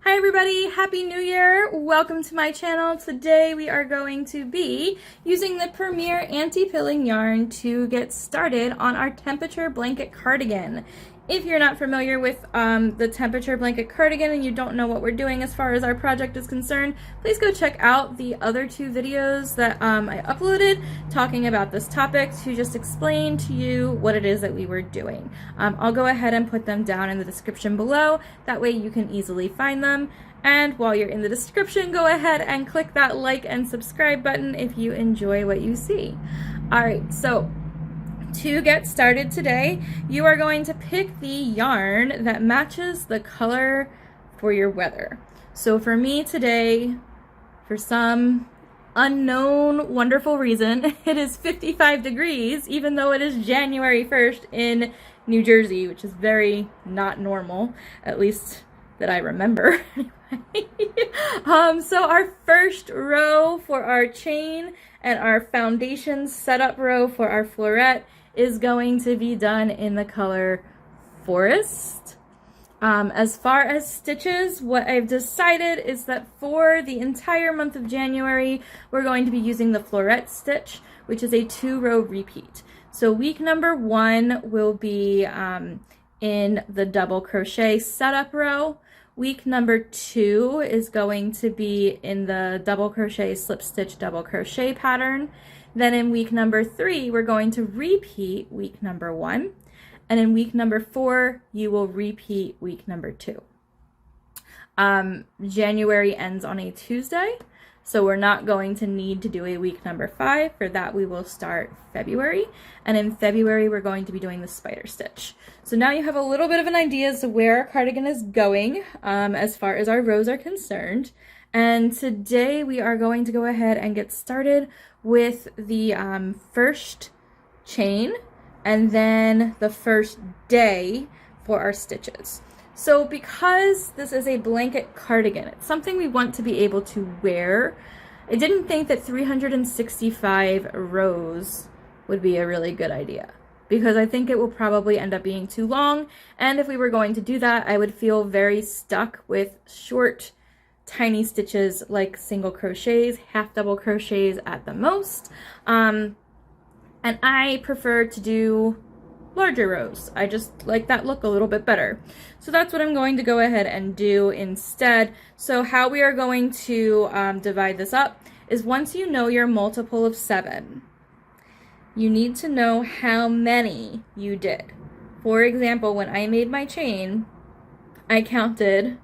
Hi everybody, Happy New Year! Welcome to my channel. Today we are going to be using the Premier Anti-Pilling yarn to get started on our Temperature Blanket Cardigan. If you're not familiar with the Temperature Blanket Cardigan and you don't know what we're doing as far as our project is concerned, please go check out the other two videos that I uploaded talking about this topic to just explain to you what it is that we were doing. I'll go ahead and put them down in the description below, that way you can easily find them. And while you're in the description, go ahead and click that like and subscribe button if you enjoy what you see. Alright, so to get started today, you are going to pick the yarn that matches the color for your weather. So for me today, for some unknown wonderful reason, it is 55 degrees, even though it is January 1st in New Jersey, which is very not normal, at least that I remember. So our first row for our chain and our foundation setup row for our floret is going to be done in the color Forest. As far as stitches, what I've decided is that for the entire month of January, we're going to be using the floret stitch, which is a 2-row repeat. So week number 1 will be in the double crochet setup row. Week number 2 is going to be in the double crochet, slip stitch, double crochet pattern. Then in week number 3, we're going to repeat week number 1. And in week number 4, you will repeat week number 2. January ends on a Tuesday, so we're not going to need to do a week number 5. For that, we will start February. And in February, we're going to be doing the spider stitch. So now you have a little bit of an idea as to where our cardigan is going as far as our rows are concerned. And today we are going to go ahead and get started with the first chain and then the first day for our stitches. So because this is a blanket cardigan, it's something we want to be able to wear. I didn't think that 365 rows would be a really good idea, because I think it will probably end up being too long, and if we were going to do that, I would feel very stuck with short, tiny stitches like single crochets, half double crochets at the most, and I prefer to do larger rows. I just like that look a little bit better. So that's what I'm going to go ahead and do instead. So how we are going to divide this up is, once you know your multiple of 7, you need to know how many you did. For example, when I made my chain, I counted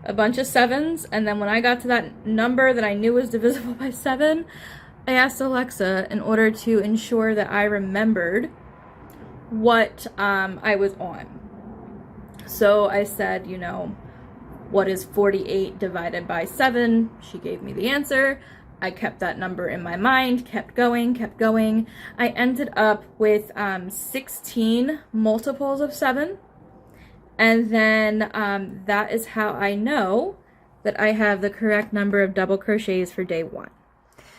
a bunch of 7s, and then when I got to that number that I knew was divisible by 7, I asked Alexa in order to ensure that I remembered what I was on. So I said, you know, what is 48 divided by 7? She gave me the answer. I kept that number in my mind, kept going, kept going. I ended up with 16 multiples of 7. And then that is how I know that I have the correct number of double crochets for day 1.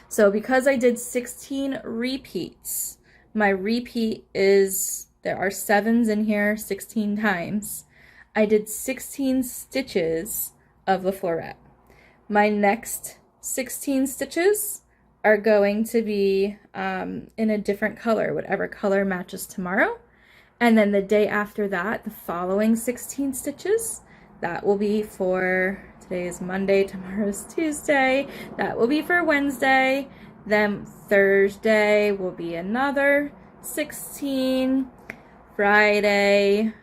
So because I did 16 repeats, my repeat is, there are 7s in here 16 times. I did 16 stitches of the floret. My next 16 stitches are going to be in a different color, whatever color matches tomorrow. And then the day after that, the following 16 stitches, that will be for, today is Monday, tomorrow is Tuesday, that will be for Wednesday. Then Thursday will be another 16, Friday,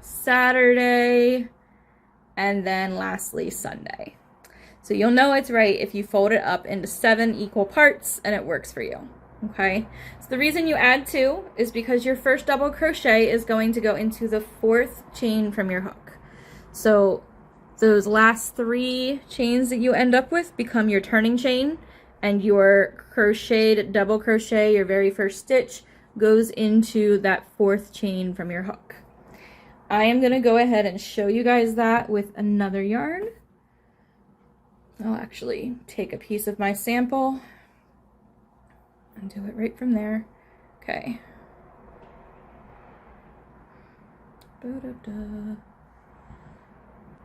Saturday, and then lastly Sunday. So you'll know it's right if you fold it up into 7 equal parts and it works for you. Okay, so the reason you add 2 is because your first double crochet is going to go into the 4th chain from your hook. So those last 3 chains that you end up with become your turning chain, and your crocheted double crochet, your very first stitch, goes into that 4th chain from your hook. I am going to go ahead and show you guys that with another yarn. I'll actually take a piece of my sample and do it right from there. Okay.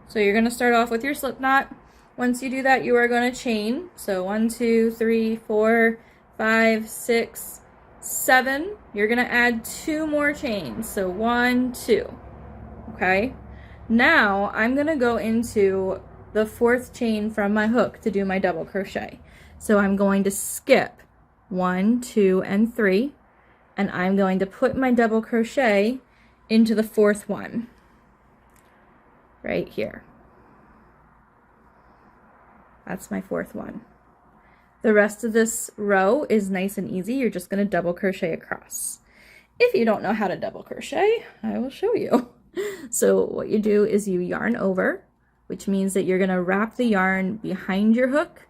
So you're going to start off with your slip knot. Once you do that, you are going to chain. So 1, 2, 3, 4, 5, 6, 7. You're going to add 2 more chains. So 1, 2. Okay. Now I'm going to go into the 4th chain from my hook to do my double crochet. So I'm going to skip 1, 2, and 3, and I'm going to put my double crochet into the 4th one right here. That's my 4th one. The rest of this row is nice and easy. You're just going to double crochet across. If you don't know how to double crochet, I will show you. So what you do is you yarn over, which means that you're going to wrap the yarn behind your hook,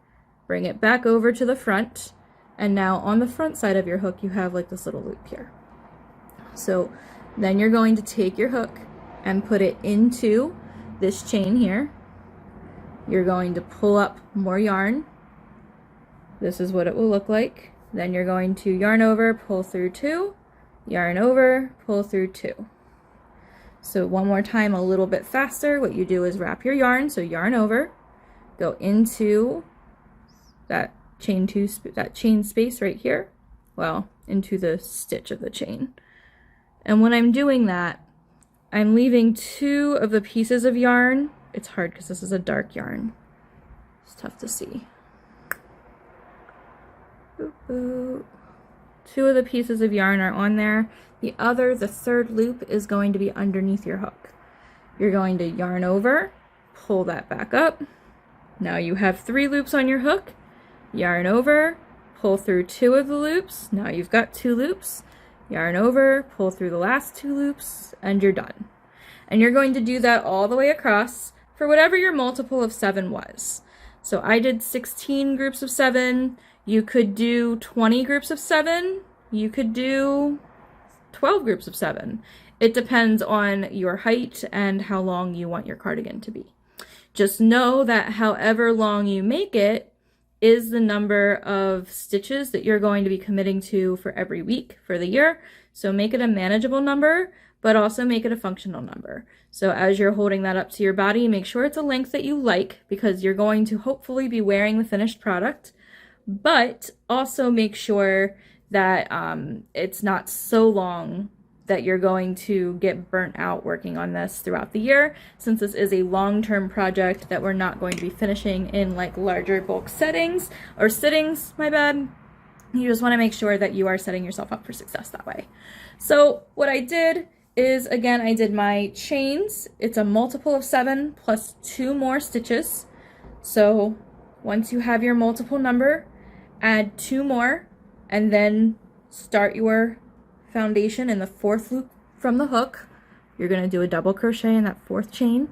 bring it back over to the front, and now on the front side of your hook you have like this little loop here. So then you're going to take your hook and put it into this chain here. You're going to pull up more yarn. This is what it will look like. Then you're going to yarn over, pull through 2, yarn over, pull through 2. So one more time, a little bit faster. What you do is wrap your yarn, so yarn over, go into that chain space right here, well, into the stitch of the chain. And when I'm doing that, I'm leaving 2 of the pieces of yarn. It's hard because this is a dark yarn. It's tough to see. Boop, boop. 2 of the pieces of yarn are on there. The 3rd loop is going to be underneath your hook. You're going to yarn over, pull that back up. Now you have 3 loops on your hook. Yarn over, pull through 2 of the loops. Now you've got 2 loops. Yarn over, pull through the last 2 loops, and you're done. And you're going to do that all the way across for whatever your multiple of 7 was. So I did 16 groups of 7. You could do 20 groups of 7. You could do 12 groups of 7. It depends on your height and how long you want your cardigan to be. Just know that however long you make it is the number of stitches that you're going to be committing to for every week for the year. So make it a manageable number, but also make it a functional number. So as you're holding that up to your body, make sure it's a length that you like, because you're going to hopefully be wearing the finished product, but also make sure that it's not so long that you're going to get burnt out working on this throughout the year, since this is a long-term project that we're not going to be finishing in like larger bulk sittings, my bad. You just want to make sure that you are setting yourself up for success that way. So what I did is, again, I did my chains. It's a multiple of 7 plus 2 more stitches. So once you have your multiple number, add 2 more, and then start your foundation in the 4th loop from the hook. You're going to do a double crochet in that 4th chain.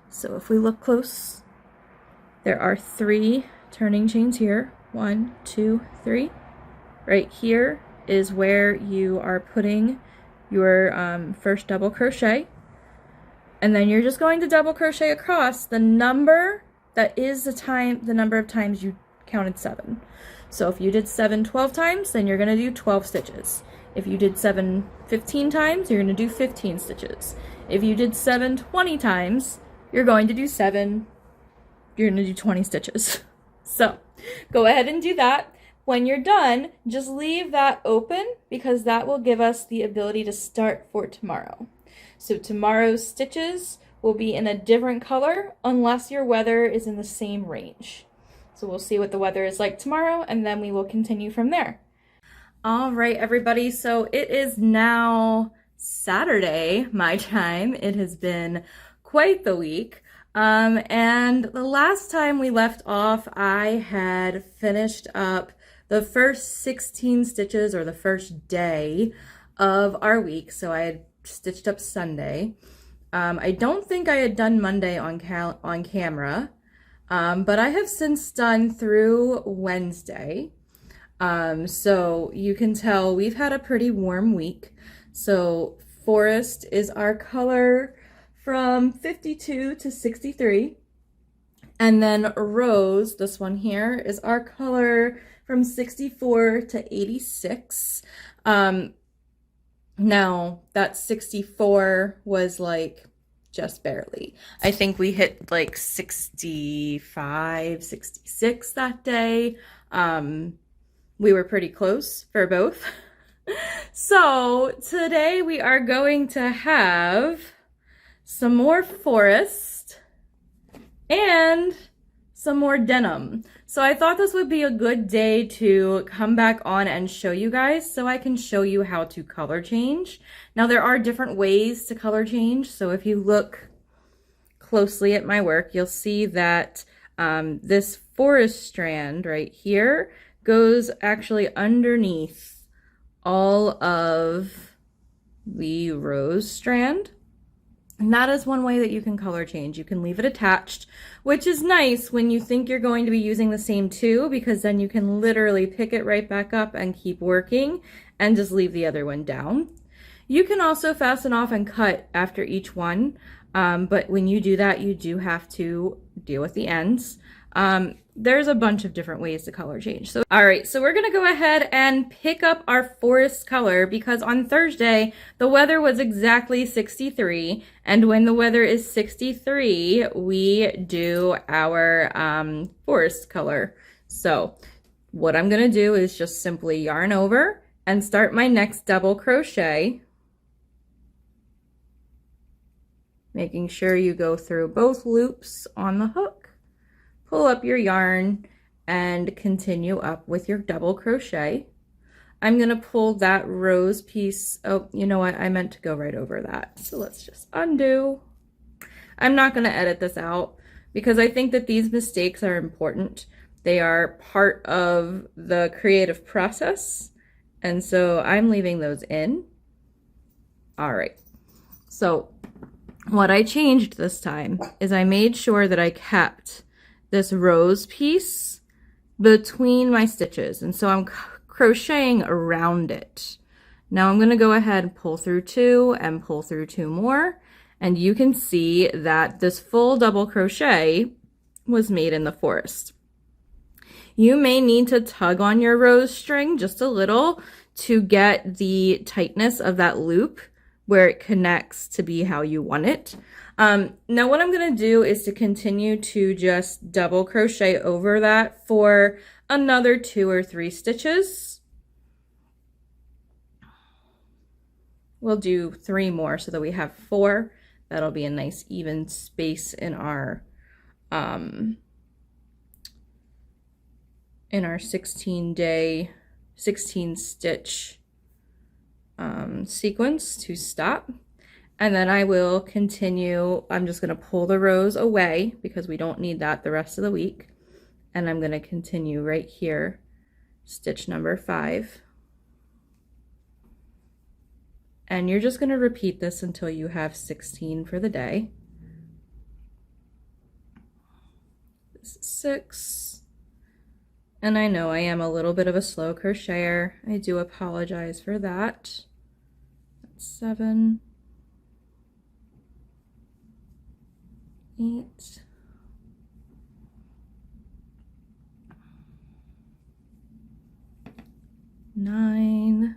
So if we look close, there are 3 turning chains here. 1, 2, 3. Right here is where you are putting your first double crochet, and then you're just going to double crochet across the number that is the number of times you counted 7. So if you did 7 12 times, then you're going to do 12 stitches. If you did 7 15 times, you're going to do 15 stitches. If you did 7 20 times, you're going to do 20 stitches. So go ahead and do that. When you're done, just leave that open, because that will give us the ability to start for tomorrow. So tomorrow's stitches will be in a different color unless your weather is in the same range. So we'll see what the weather is like tomorrow, and then we will continue from there. All right, everybody, so it is now Saturday, my time. It has been quite the week. And the last time we left off, I had finished up the first 16 stitches, or the first day of our week. So I had stitched up Sunday. I don't think I had done Monday on camera, but I have since done through Wednesday. So you can tell we've had a pretty warm week. So Forest is our color from 52 to 63. And then Rose, this one here, is our color from 64 to 86. Now that 64 was like just barely. I think we hit like 65, 66 that day. We were pretty close for both. So today we are going to have some more forest and some more denim. So I thought this would be a good day to come back on and show you guys so I can show you how to color change. Now there are different ways to color change. So if you look closely at my work, you'll see that this forest strand right here goes actually underneath all of the rose strand. And that is one way that you can color change. You can leave it attached, which is nice when you think you're going to be using the same two, because then you can literally pick it right back up and keep working and just leave the other one down. You can also fasten off and cut after each one, but when you do that, you do have to deal with the ends. There's a bunch of different ways to color change. So, all right, so we're gonna go ahead and pick up our forest color, because on Thursday, the weather was exactly 63. And when the weather is 63, we do our forest color. So what I'm gonna do is just simply yarn over and start my next double crochet, making sure you go through both loops on the hook. Pull up your yarn and continue up with your double crochet. I'm gonna pull that rose piece. Oh, you know what? I meant to go right over that. So let's just undo. I'm not gonna edit this out because I think that these mistakes are important. They are part of the creative process. And so I'm leaving those in. All right. So what I changed this time is I made sure that I kept this rose piece between my stitches, and so I'm crocheting around it. Now I'm going to go ahead and pull through two and pull through two more, and you can see that this full double crochet was made in the forest. You may need to tug on your rose string just a little to get the tightness of that loop where it connects to be how you want it. Now what I'm gonna do is to continue to just double crochet over that for another 2 or 3 stitches. We'll do 3 more so that we have 4. That'll be a nice even space in our 16 stitch sequence to stop. And then I will continue. I'm just going to pull the rows away because we don't need that the rest of the week. And I'm going to continue right here, stitch number 5. And you're just going to repeat this until you have 16 for the day. This is 6. And I know I am a little bit of a slow crocheter. I do apologize for that. That's 7. 8. 9.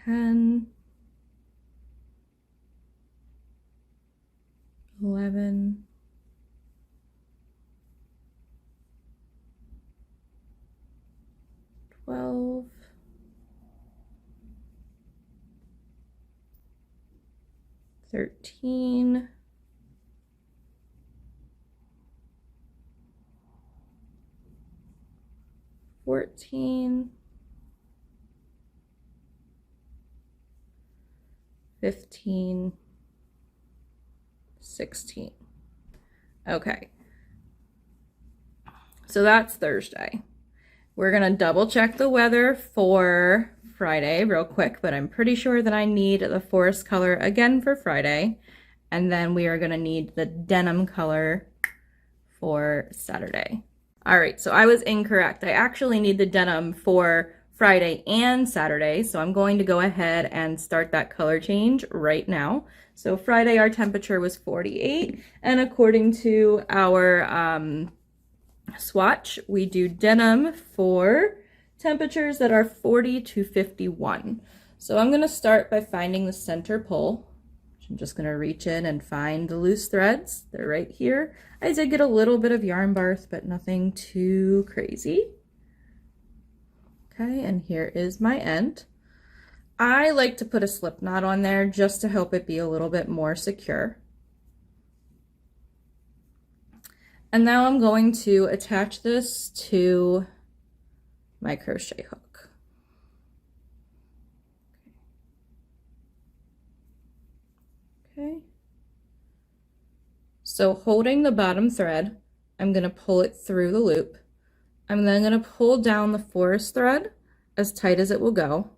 10. 11. 12, 13, 14, 15, 16. Okay, so that's Thursday. We're gonna double check the weather for Friday real quick, but I'm pretty sure that I need the forest color again for Friday. And then we are gonna need the denim color for Saturday. All right, so I was incorrect. I actually need the denim for Friday and Saturday. So I'm going to go ahead and start that color change right now. So Friday, our temperature was 48. And according to our swatch, we do denim for temperatures that are 40 to 51. So I'm going to start by finding the center pole. I'm just going to reach in and find the loose threads. They're right here. I did get a little bit of yarn barth, but nothing too crazy. Okay, and here is my end. I like to put a slip knot on there just to help it be a little bit more secure. And now I'm going to attach this to my crochet hook. Okay. So holding the bottom thread, I'm going to pull it through the loop. I'm then going to pull down the forest thread as tight as it will go.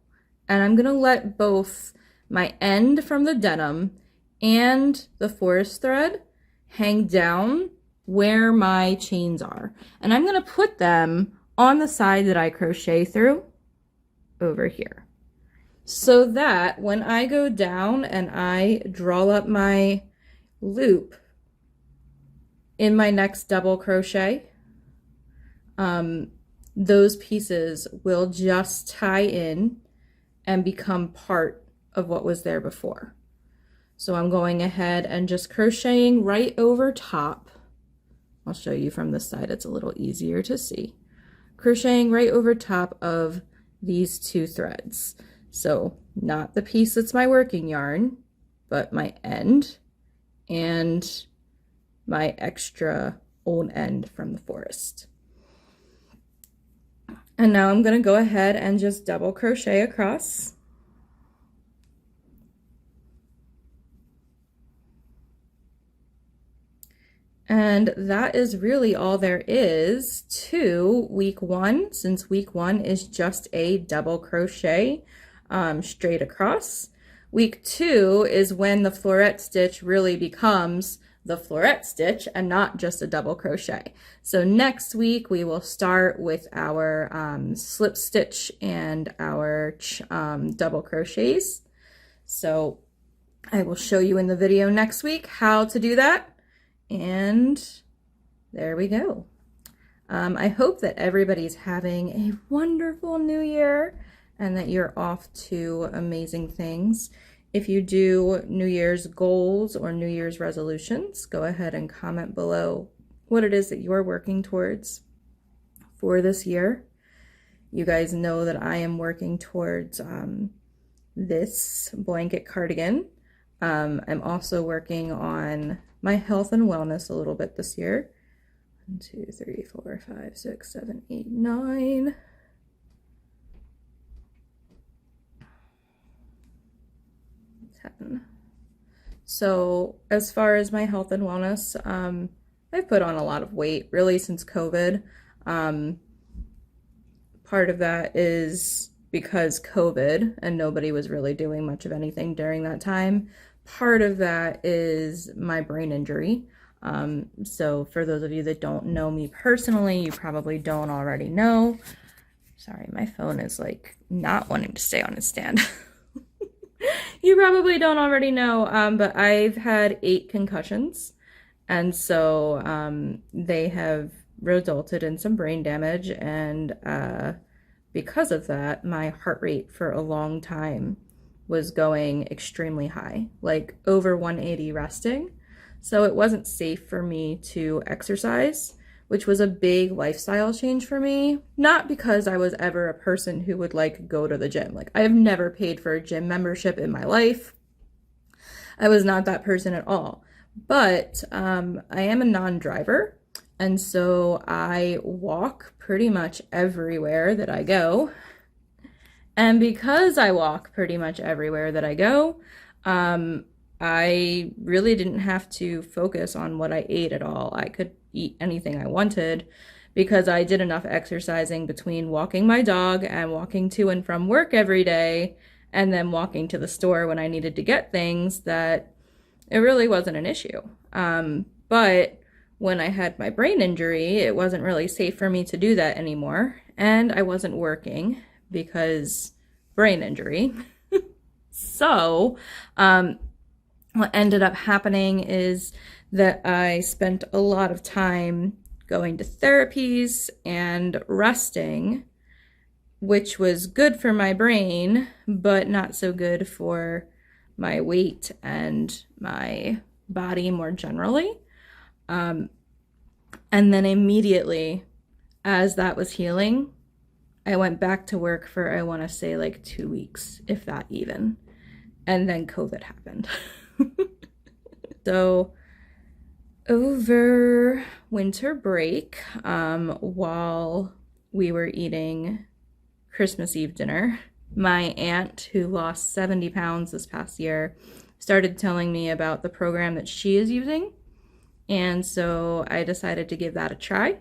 And I'm going to let both my end from the denim and the forest thread hang down where my chains are. And I'm going to put them on the side that I crochet through over here. So that when I go down and I draw up my loop in my next double crochet, those pieces will just tie in and become part of what was there before. So I'm going ahead and just crocheting right over top. I'll show you from this side, it's a little easier to see. Crocheting right over top of these two threads. So not the piece that's my working yarn, but my end and my extra old end from the forest. And now I'm going to go ahead and just double crochet across. And that is really all there is to week 1, since week 1 is just a double crochet straight across. Week 2 is when the floret stitch really becomes the floret stitch and not just a double crochet. So next week we will start with our slip stitch and our double crochets. So I will show you in the video next week how to do that. And there we go. I hope that everybody's having a wonderful new year and that you're off to amazing things. If you do New Year's goals or New Year's resolutions, go ahead and comment below what it is that you're working towards for this year. You guys know that I am working towards this blanket cardigan. I'm also working on my health and wellness a little bit this year. 1, 2, 3, 4, 5, 6, 7, 8, 9. 10. So as far as my health and wellness, I've put on a lot of weight really since COVID. Part of that is because COVID and nobody was really doing much of anything during that time. Part of that is my brain injury. So for those of you that don't know me personally, you probably don't already know. Sorry, my phone is like not wanting to stay on its stand. You probably don't already know, but I've had 8 concussions. And so they have resulted in some brain damage. And because of that, my heart rate for a long time was going extremely high, like over 180 resting. So it wasn't safe for me to exercise, which was a big lifestyle change for me. Not because I was ever a person who would like go to the gym. Like I have never paid for a gym membership in my life. I was not that person at all. But I am a non-driver. And so I walk pretty much everywhere that I go. And because I walk pretty much everywhere that I go, I really didn't have to focus on what I ate at all. I could eat anything I wanted because I did enough exercising between walking my dog and walking to and from work every day and then walking to the store when I needed to get things that it really wasn't an issue. But when I had my brain injury, it wasn't really safe for me to do that anymore. And I wasn't working because brain injury. So what ended up happening is that I spent a lot of time going to therapies and resting, which was good for my brain, but not so good for my weight and my body more generally. And then immediately, as that was healing, I went back to work for, I want to say, like 2 weeks, if that even. And then COVID happened. So over winter break, while we were eating Christmas Eve dinner, my aunt, who lost 70 pounds this past year, started telling me about the program that she is using. And so I decided to give that a try.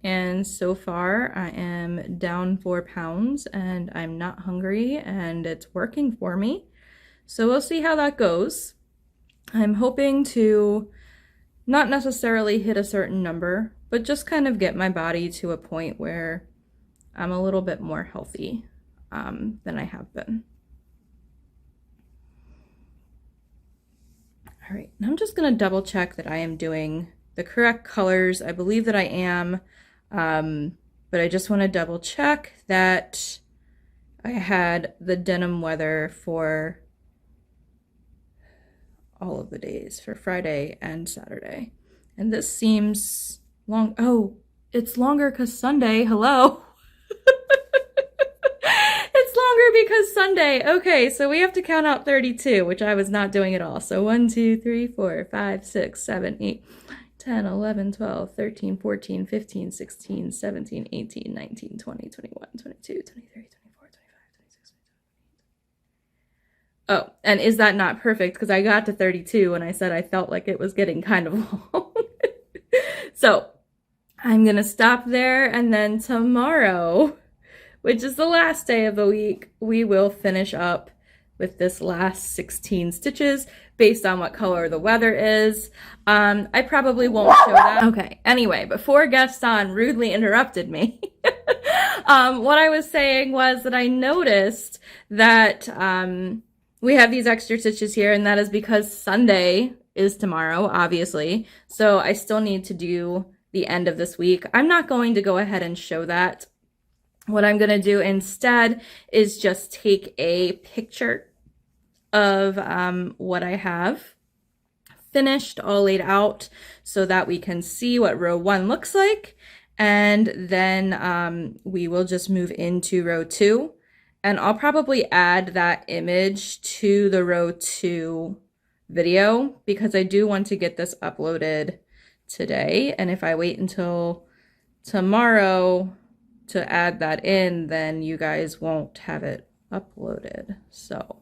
And so far I am down 4 pounds and I'm not hungry and it's working for me. So we'll see how that goes. I'm hoping to not necessarily hit a certain number, but just kind of get my body to a point where I'm a little bit more healthy than I have been. All right, now I'm just gonna double check that I am doing the correct colors. I believe that I am, but I just wanna double check that I had the denim weather for all of the days, for Friday and Saturday. And this seems long. Oh, it's longer because Sunday, hello. It's longer because Sunday. Okay, so we have to count out 32, which I was not doing at all. So 1, 2, 3, 4, 5, 6, 7, 8, 10, 11, 12, 13, 14, 15, 16, 17, 18, 19, 20, 21, 22, 23, 24, 25, 26, 27, 28. Oh, and is that not perfect? Because I got to 32 and I said I felt like it was getting kind of long. So I'm going to stop there, and then tomorrow, which is the last day of the week, we will finish up with this last 16 stitches based on what color the weather is. I probably won't show that. Okay, anyway, before Gaston rudely interrupted me, what I was saying was that I noticed that we have these extra stitches here, and that is because Sunday is tomorrow, obviously. So I still need to do the end of this week. I'm not going to go ahead and show that. What I'm going to do instead is just take a picture of what I have finished, all laid out, so that we can see what row 1 looks like. And then we will just move into row 2. And I'll probably add that image to the row 2 video because I do want to get this uploaded today. And if I wait until tomorrow to add that in, then you guys won't have it uploaded. So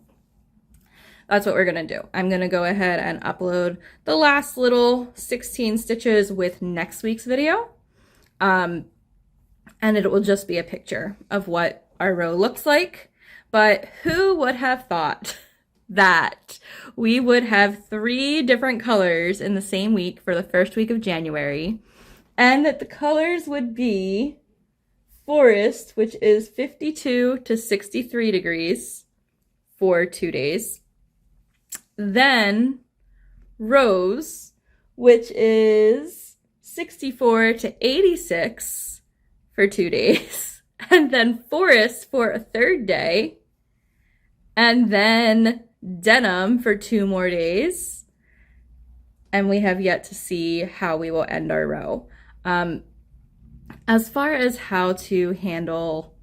that's what we're gonna do. I'm gonna go ahead and upload the last little 16 stitches with next week's video. And it will just be a picture of what our row looks like. But who would have thought that we would have 3 different colors in the same week for the first week of January, and that the colors would be forest, which is 52 to 63 degrees for 2 days, then rose, which is 64 to 86 for 2 days, and then forest for a 3rd day, and then denim for 2 more days. And we have yet to see how we will end our row. As far as how to handle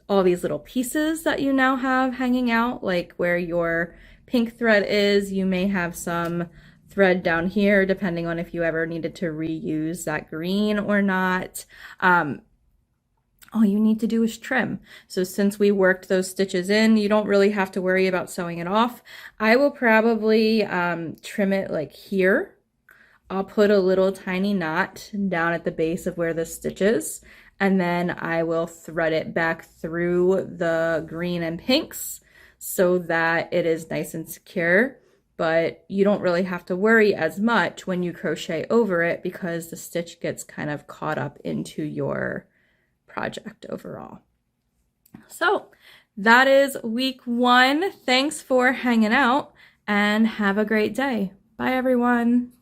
all these little pieces that you now have hanging out, like where your pink thread is, you may have some thread down here, depending on if you ever needed to reuse that green or not. All you need to do is trim. So since we worked those stitches in, you don't really have to worry about sewing it off. I will probably trim it like here. I'll put a little tiny knot down at the base of where the stitch is, and then I will thread it back through the green and pinks so that it is nice and secure. But you don't really have to worry as much when you crochet over it because the stitch gets kind of caught up into your project overall. So that is week 1. Thanks for hanging out and have a great day. Bye everyone.